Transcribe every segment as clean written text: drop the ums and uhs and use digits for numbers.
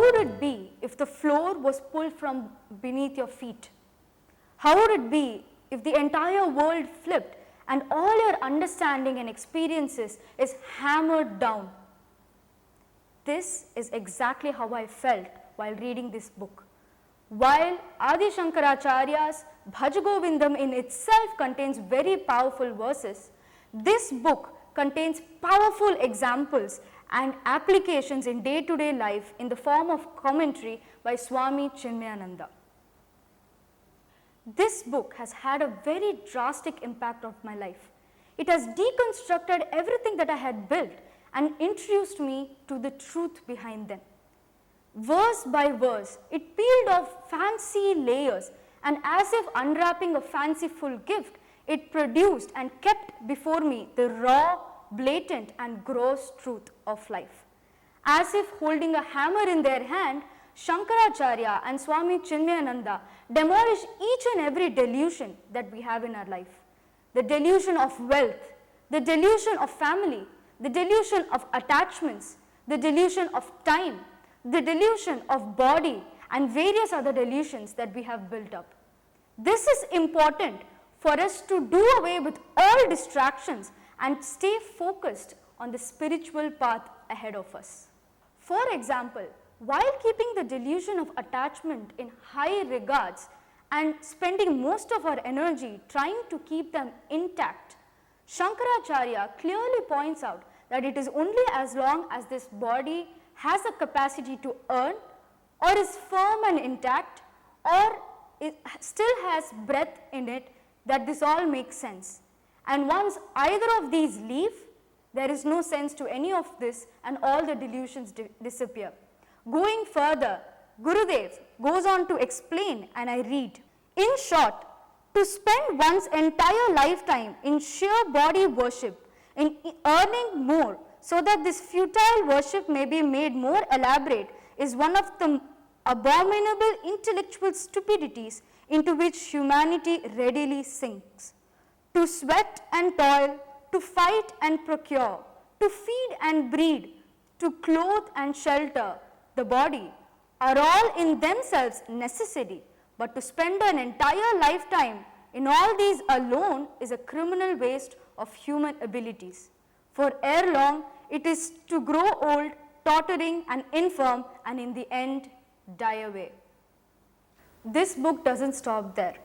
would it be if the floor was pulled from beneath your feet? How would it be if the entire world flipped and all your understanding and experiences is hammered down? This is exactly how I felt while reading this book. While Adi Shankaracharya's Bhaja Govindam in itself contains very powerful verses, this book contains powerful examples and applications in day-to-day life in the form of commentary by Swami Chinmayananda. This book has had a very drastic impact on my life. It has deconstructed everything that I had built and introduced me to the truth behind them. Verse by verse, it peeled off fancy layers, and as if unwrapping a fanciful gift, it produced and kept before me the raw, blatant and gross truth of life. As if holding a hammer in their hand, Shankaracharya and Swami Chinmayananda demolish each and every delusion that we have in our life. The delusion of wealth, the delusion of family, the delusion of attachments, the delusion of time, the delusion of body, and various other delusions that we have built up. This is important for us to do away with all distractions and stay focused on the spiritual path ahead of us. For example, while keeping the delusion of attachment in high regards and spending most of our energy trying to keep them intact, Shankaracharya clearly points out that it is only as long as this body has a capacity to earn, or is firm and intact, or it still has breath in it, that this all makes sense. And once either of these leave, there is no sense to any of this and all the delusions disappear. Going further, Gurudev goes on to explain, and I read, in short, to spend one's entire lifetime in sheer body worship, in earning more, so that this futile worship may be made more elaborate, is one of the abominable intellectual stupidities into which humanity readily sinks. To sweat and toil, to fight and procure, to feed and breed, to clothe and shelter the body are all in themselves necessary, but to spend an entire lifetime in all these alone is a criminal waste of human abilities. For ere long, it is to grow old, tottering and infirm, and in the end, die away. This book doesn't stop there.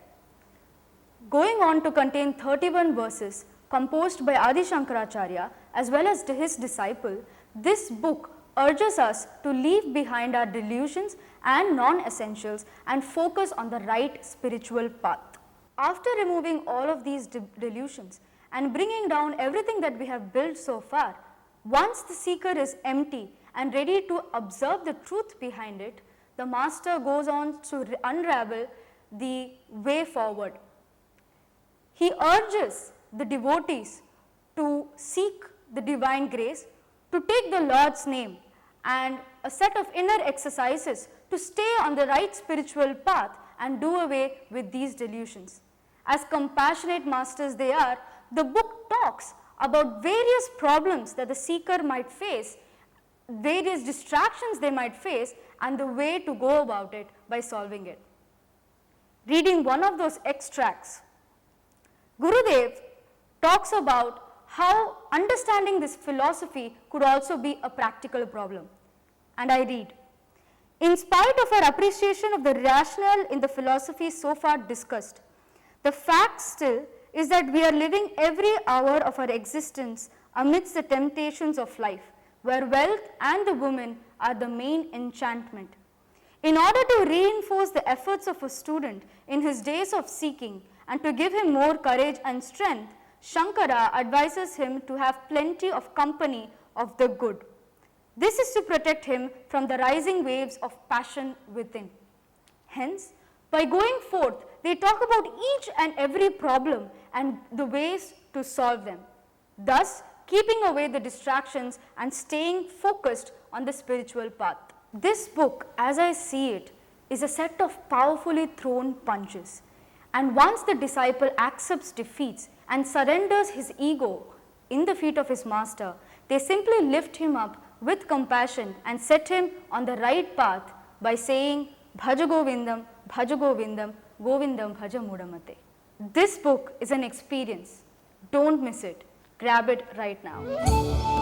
Going on to contain 31 verses composed by Adi Shankaracharya as well as his disciple, this book urges us to leave behind our delusions and non-essentials and focus on the right spiritual path. After removing all of these delusions and bringing down everything that we have built so far, once the seeker is empty and ready to observe the truth behind it, the master goes on to unravel the way forward. He urges the devotees to seek the divine grace, to take the Lord's name and a set of inner exercises to stay on the right spiritual path and do away with these delusions. As compassionate masters they are, the book talks about various problems that the seeker might face, various distractions they might face, and the way to go about it by solving it. Reading one of those extracts, Gurudev talks about how understanding this philosophy could also be a practical problem. And I read, in spite of our appreciation of the rationale in the philosophy so far discussed, the fact still is that we are living every hour of our existence amidst the temptations of life, where wealth and the woman are the main enchantment. In order to reinforce the efforts of a student in his days of seeking and to give him more courage and strength, Shankara advises him to have plenty of company of the good. This is to protect him from the rising waves of passion within. Hence, by going forth, they talk about each and every problem and the ways to solve them, thus keeping away the distractions and staying focused on the spiritual path. This book, as I see it, is a set of powerfully thrown punches. And once the disciple accepts defeats and surrenders his ego in the feet of his master, they simply lift him up with compassion and set him on the right path by saying, Bhaja Govindam, Bhaja Govindam, Govindam Bhaja Mudamate. This book is an experience. Don't miss it. Grab it right now.